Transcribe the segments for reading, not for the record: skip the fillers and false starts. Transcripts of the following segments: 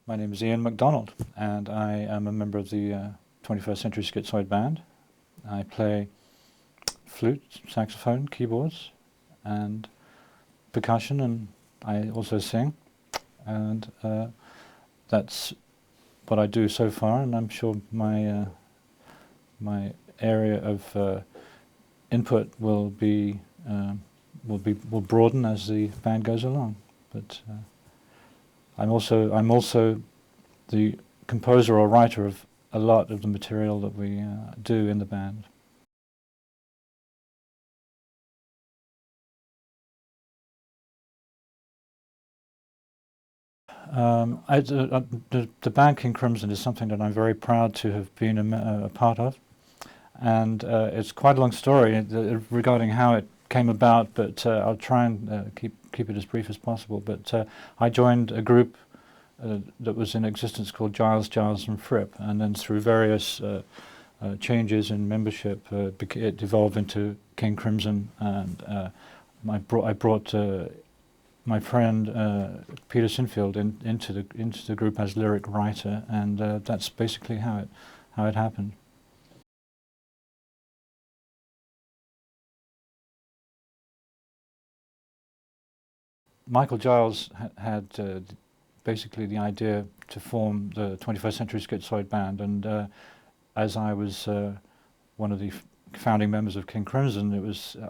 My name is McDonald, and I am a member of the 21st Century Schizoid band. I play flute, saxophone, keyboards, and percussion, and I also sing. And that's what I do so far, and I'm sure my my area of input will broaden as the band goes along. But I'm also the composer or writer of a lot of the material that we do in the band. The band King Crimson is something that I'm very proud to have been a part of, and it's quite a long story regarding how it came about, but I'll try and keep it as brief as possible. But I joined a group that was in existence called Giles, and Fripp, and then through various changes in membership, it evolved into King Crimson, and I brought my friend Peter Sinfield into the group as lyric writer, and that's basically how it happened. Michael Giles had basically the idea to form the 21st Century Schizoid band, and as I was one of the founding members of King Crimson,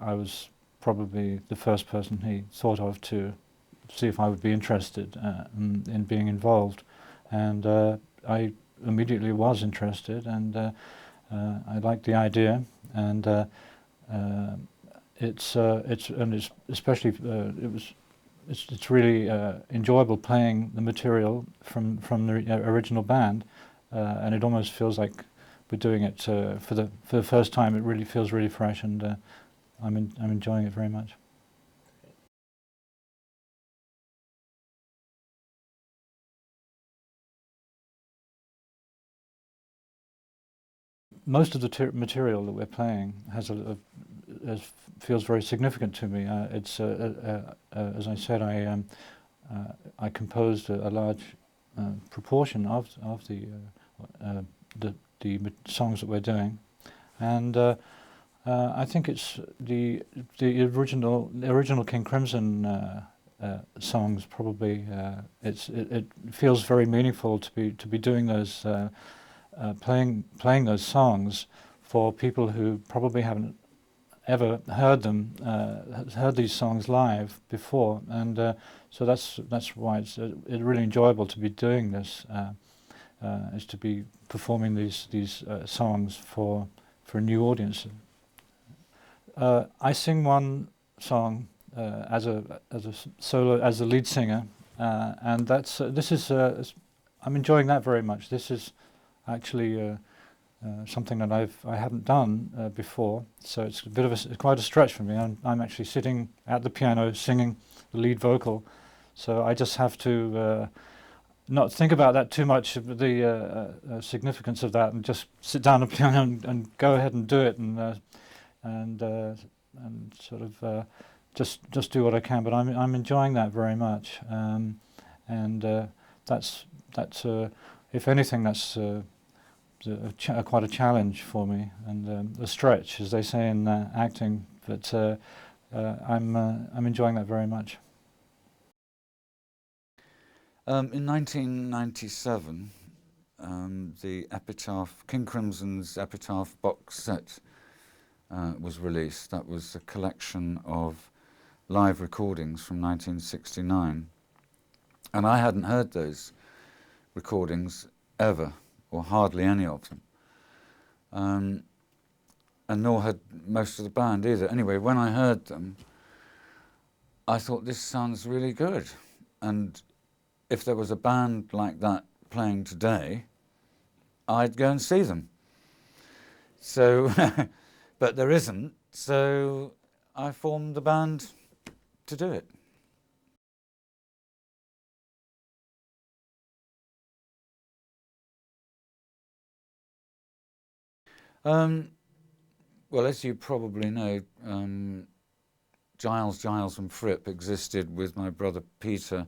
I was probably the first person he thought of to see if I would be interested in being involved, and I immediately was interested, and I liked the idea, and it's especially it's really enjoyable playing the material from the original band, and it almost feels like we're doing it for the first time. It really feels really fresh, and I'm enjoying it very much. Most of the material that we're playing feels very significant to me. It's as I said, I composed a large proportion of the songs that we're doing, and I think it's the original King Crimson songs. Probably it feels very meaningful to be doing those. Playing those songs for people who probably haven't ever heard them, heard these songs live before, and so that's why it's really enjoyable to be doing this. Is to be performing these songs for a new audience. I sing one song as a solo, as the lead singer, and this is I'm enjoying that very much. This is actually something that I haven't done before, so it's a bit of quite a stretch for me. I'm actually sitting at the piano singing the lead vocal, so I just have to not think about that too much, the significance of that, and just sit down at the piano and go ahead and do it, and sort of just do what I can. But I'm enjoying that very much, and that's if anything, that's quite a challenge for me, and a stretch, as they say in acting. But I'm enjoying that very much. In 1997, the Epitaph, King Crimson's Epitaph box set was released. That was a collection of live recordings from 1969, and I hadn't heard those recordings ever, or hardly any of them, and nor had most of the band either. Anyway, when I heard them, I thought, this sounds really good, and if there was a band like that playing today, I'd go and see them. So, but there isn't, so I formed the band to do it. Well, as you probably know, Giles and Fripp existed with my brother Peter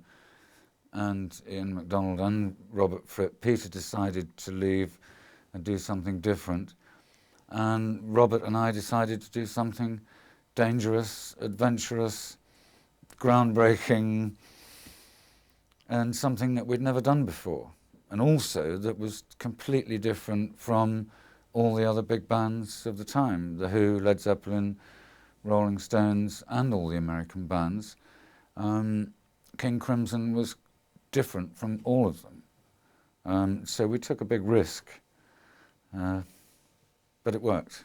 and Ian McDonald and Robert Fripp, Peter decided to leave and do something different. And Robert and I decided to do something dangerous, adventurous, groundbreaking, and something that we'd never done before. And also that was completely different from all the other big bands of the time, The Who, Led Zeppelin, Rolling Stones, and all the American bands. King Crimson was different from all of them. So we took a big risk, but it worked.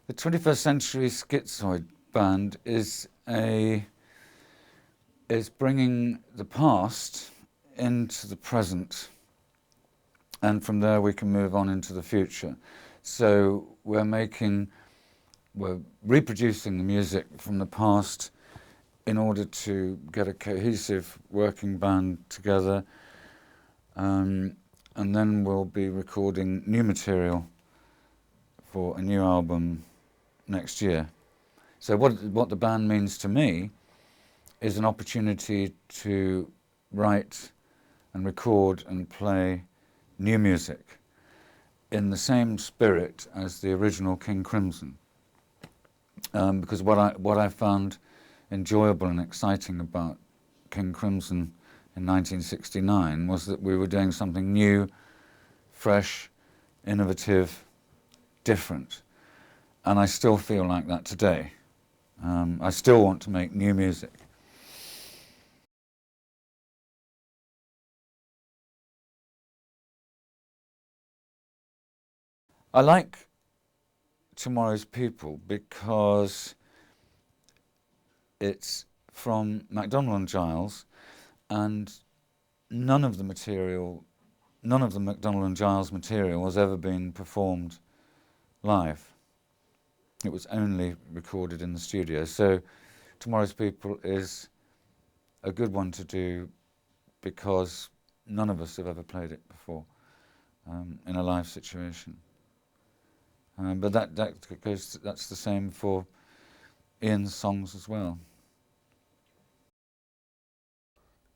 The 21st Century Schizoid Band is bringing the past into the present, and from there we can move on into the future. So we're reproducing the music from the past in order to get a cohesive working band together, and then we'll be recording new material for a new album next year. So what the band means to me is an opportunity to write and record and play new music in the same spirit as the original King Crimson. Because what I found enjoyable and exciting about King Crimson in 1969 was that we were doing something new, fresh, innovative, different. And I still feel like that today. I still want to make new music. I like Tomorrow's People because it's from McDonald and Giles, and none of the McDonald and Giles material has ever been performed live. It was only recorded in the studio. So Tomorrow's People is a good one to do because none of us have ever played it before in a live situation. But that's the same for Ian's songs as well.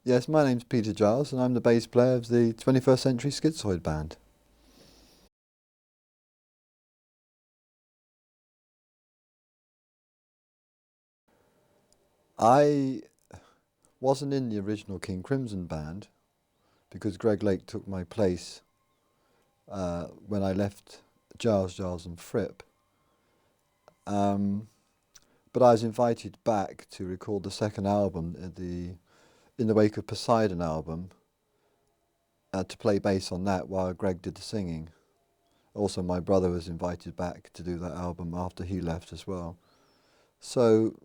Yes, my name's Peter Giles and I'm the bass player of the 21st Century Schizoid Band. I wasn't in the original King Crimson band because Greg Lake took my place when I left Giles and Fripp. But I was invited back to record the second album, in the wake of Poseidon album, to play bass on that while Greg did the singing. Also, my brother was invited back to do that album after he left as well. So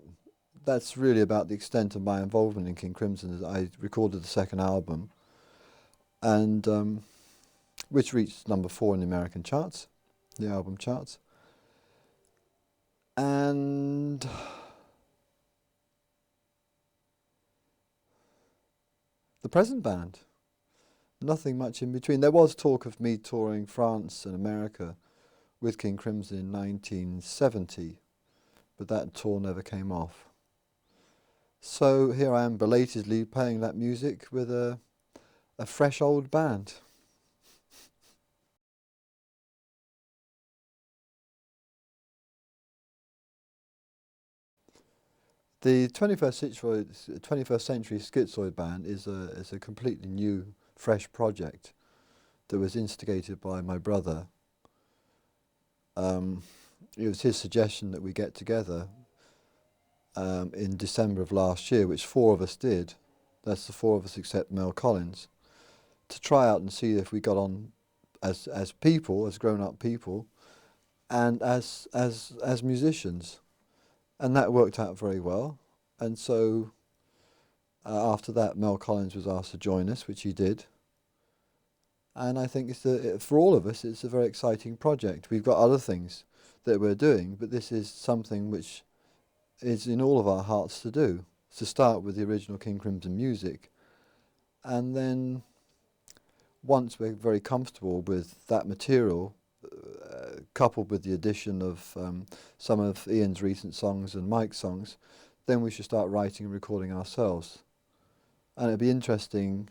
that's really about the extent of my involvement in King Crimson. I recorded the second album, and which reached number 4 in the American charts, the album charts. And the present band, nothing much in between. There was talk of me touring France and America with King Crimson in 1970, but that tour never came off. So here I am belatedly playing that music with a fresh old band. The 21st Century Schizoid Band is a completely new, fresh project that was instigated by my brother. It was his suggestion that we get together in December of last year, which 4 of us did. That's the 4 of us except Mel Collins, to try out and see if we got on as people, as grown-up people, and as musicians. And that worked out very well. And so after that, Mel Collins was asked to join us, which he did. And I think for all of us, it's a very exciting project. We've got other things that we're doing, but this is something which is in all of our hearts to do. To start with the original King Crimson music, and then once we're very comfortable with that material, coupled with the addition of some of Ian's recent songs and Mike's songs, then we should start writing and recording ourselves. And it'd be interesting,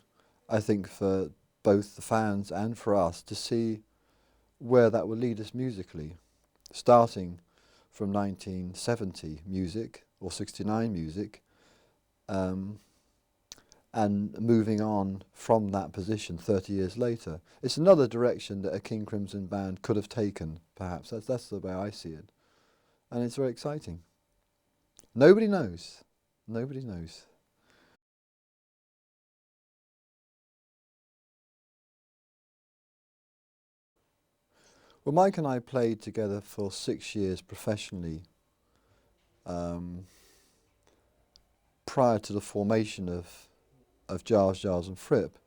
I think, for both the fans and for us to see where that will lead us musically, starting from 1970 music or 69 music, and moving on from that position 30 years later. It's another direction that a King Crimson band could have taken, perhaps. That's the way I see it. And it's very exciting. Nobody knows. Nobody knows. Well, Mike and I played together for 6 years professionally prior to the formation of Giles, and Fripp.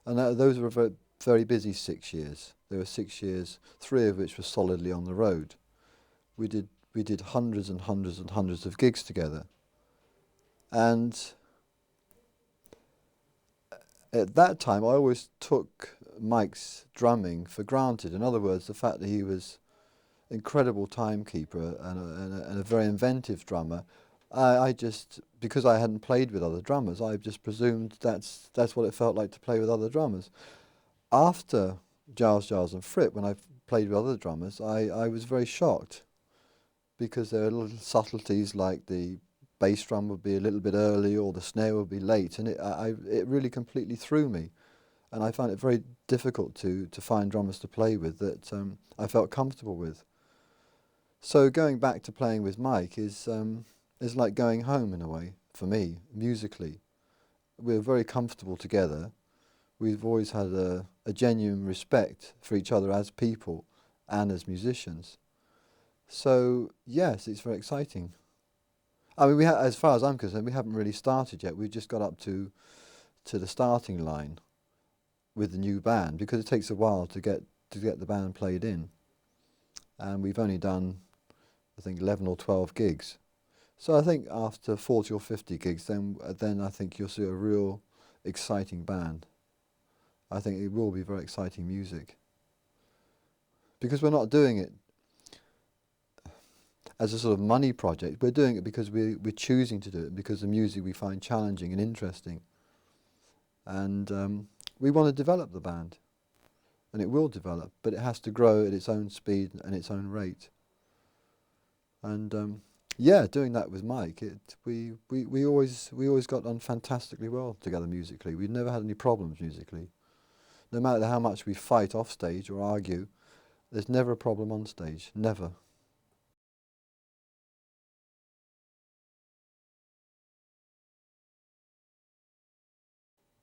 And those were very, very busy 6 years. There were 6 years, 3 of which were solidly on the road. We did hundreds and hundreds and hundreds of gigs together. And at that time, I always took Mike's drumming for granted. In other words, the fact that he was an incredible timekeeper and a very inventive drummer, I just, because I hadn't played with other drummers, I just presumed that's what it felt like to play with other drummers. After Giles, and Fripp, when I played with other drummers, I was very shocked, because there are little subtleties like the bass drum would be a little bit early or the snare would be late, and it really completely threw me. And I found it very difficult to find drummers to play with that I felt comfortable with. So going back to playing with Mike is like going home in a way, for me, musically. We're very comfortable together. We've always had a genuine respect for each other as people and as musicians. So yes, it's very exciting. I mean, as far as I'm concerned, we haven't really started yet. We've just got up to the starting line with the new band, because it takes a while to get the band played in. And we've only done, I think, 11 or 12 gigs. So I think after 40 or 50 gigs, then I think you'll see a real exciting band. I think it will be very exciting music. Because we're not doing it as a sort of money project. We're doing it because we're choosing to do it, because the music we find challenging and interesting. And we want to develop the band. And it will develop, but it has to grow at its own speed and its own rate. And yeah, doing that with Mike, we always got on fantastically well together musically. We've never had any problems musically. No matter how much we fight off stage or argue, there's never a problem on stage, never.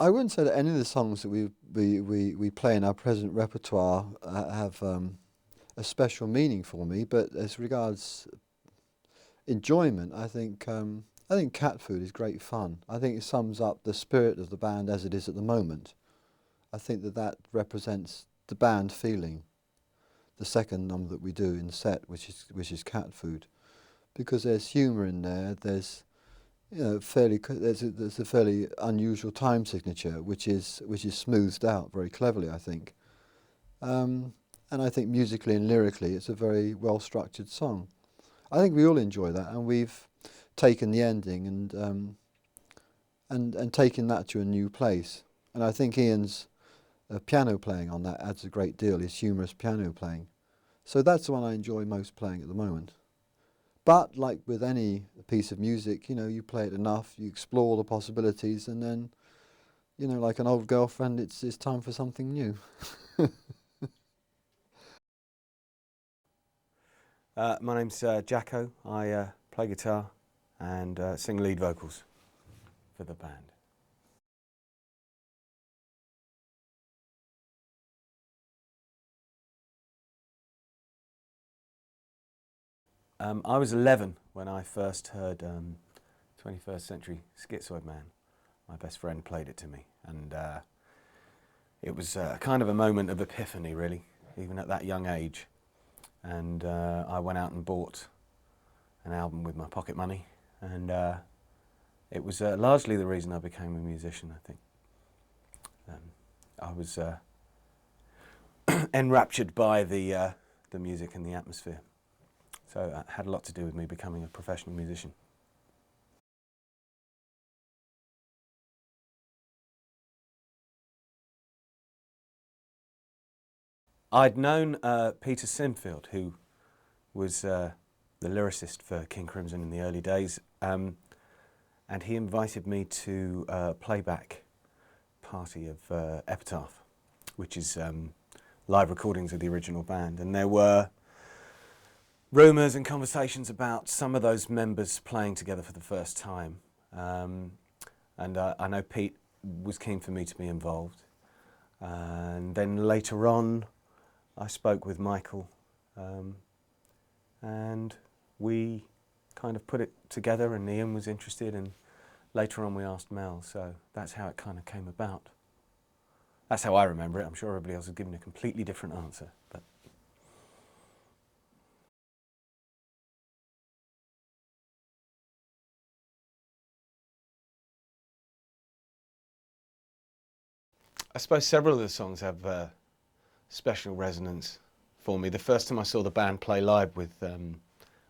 I wouldn't say that any of the songs that we play in our present repertoire have a special meaning for me, but as regards enjoyment, I think Cat Food is great fun. I think it sums up the spirit of the band as it is at the moment. I think that represents the band feeling. The second number that we do in set, which is Cat Food, because there's humour in there. There's there's a fairly unusual time signature, which is smoothed out very cleverly, I think. And I think musically and lyrically, it's a very well structured song. I think we all enjoy that, and we've taken the ending and taken that to a new place. And I think Ian's piano playing on that adds a great deal. His humorous piano playing. So that's the one I enjoy most playing at the moment. But like with any piece of music, you play it enough, you explore the possibilities, and then, like an old girlfriend, it's time for something new. My name's Jakko. I play guitar and sing lead vocals for the band. I was 11 when I first heard 21st Century Schizoid Man. My best friend played it to me, and it was kind of a moment of epiphany, really, even at that young age. And I went out and bought an album with my pocket money, and it was largely the reason I became a musician, I think. I was enraptured by the the music and the atmosphere. So it had a lot to do with me becoming a professional musician. I'd known Peter Sinfield, who was the lyricist for King Crimson in the early days, and he invited me to a playback party of Epitaph, which is live recordings of the original band. And there were rumours and conversations about some of those members playing together for the first time. And I know Pete was keen for me to be involved. And then later on, I spoke with Michael, and we kind of put it together, and Ian was interested, and later on we asked Mel, so that's how it kind of came about. That's how I remember it. I'm sure everybody else has given a completely different answer. But I suppose several of the songs have special resonance for me. The first time I saw the band play live with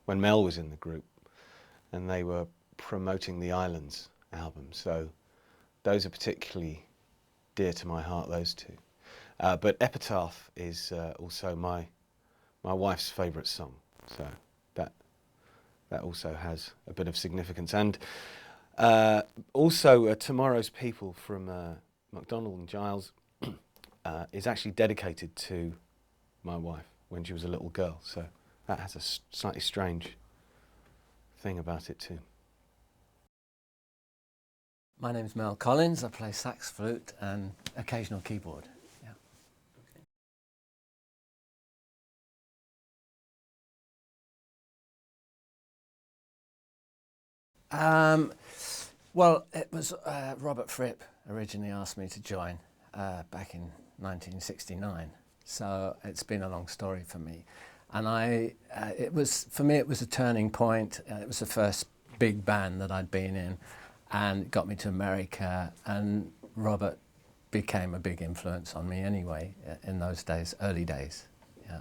when Mel was in the group, and they were promoting the Islands album, so those are particularly dear to my heart, those two. But Epitaph is also my wife's favourite song, so that also has a bit of significance. And also Tomorrow's People from McDonald and Giles is actually dedicated to my wife when she was a little girl, so that has a slightly strange thing about it too. My name's Mel Collins. I play sax, flute and occasional keyboard. Yeah. Well, it was Robert Fripp originally asked me to join back in 1969. So it's been a long story for me, and it was a turning point. It was the first big band that I'd been in, and it got me to America. And Robert became a big influence on me anyway in those days, early days. Yeah.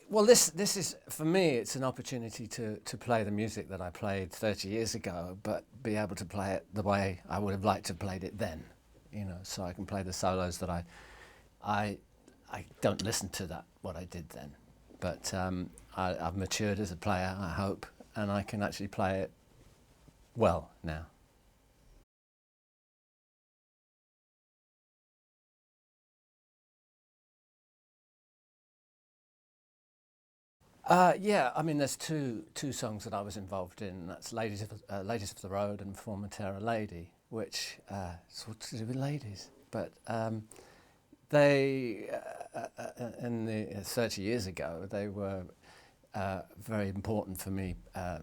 Well, this is, for me, it's an opportunity to play the music that I played 30 years ago, but be able to play it the way I would have liked to have played it then, you know, so I can play the solos that I don't listen to what I did then, but I've matured as a player, I hope, and I can actually play it well now. Yeah, I mean, there's two songs that I was involved in. That's Ladies of the Road and Former Terror Lady, which it's all to do with ladies. But they, in the 30 years ago, they were very important for me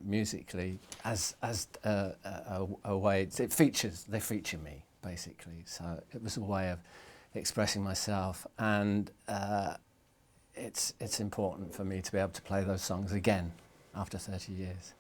musically as a way. They feature me basically. So it was a way of expressing myself, and it's important for me to be able to play those songs again after 30 years.